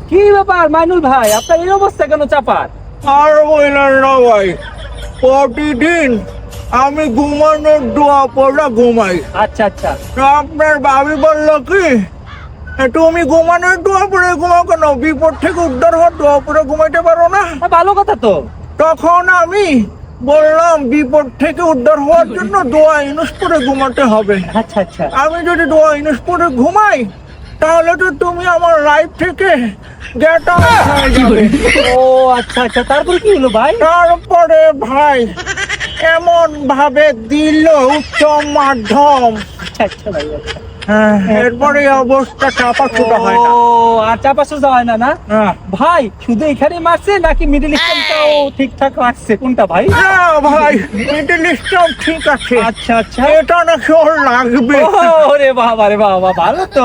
কি ব্যাপার মাইনুল ভাই, আপনার এই অবস্থা কেন চাপার? আর বললেন না ভাই, প্রতিদিন আমি ঘুমানোর দোয়া পড়া ঘুমাই। আচ্ছা আচ্ছা। তো আপনার ভাবি বললো কি, তুমি ঘুমানোর দোয়া পড়ে ঘুমাও কেন, বিপদ থেকে উদ্ধার হওয়ার দোয়া পড়ে ঘুমাইতে পারো না? ভালো কথা তো। তখন আমি বললাম বিপদ থেকে উদ্ধার হওয়ার জন্য দোয়া ইউনুস পড়ে ঘুমাতে হবে। আচ্ছা আচ্ছা। আমি যদি দোয়া ইউনুস পড়ে ঘুমাই তাহলে তো তুমি আমার লাইফ থেকে গেট আউট হয়ে যাবে। ও আচ্ছা আচ্ছা, তারপরে কি হলো ভাই? তারপরে ভাই এমন ভাবে দিল উচ্চ মাধ্যম, আচ্ছা আচ্ছা ভাই, আচ্ছা। এরপরে অবস্থা চাপা ছোটা হয় না। ও, আর চাপা সোজা হয় না না হ্যাঁ। ভাই? শুধু এখানে মারছে নাকি মিডল ইস্টার্নটাও ঠিকঠাক রাখছে? কোনটা ভাই? না ভাই, মিডল ইস্টটাও ঠিক আছে, আচ্ছা আচ্ছা। এটা নাকি ওর লাগবে। ও রে বাবা রে বাবা, ভালো তো।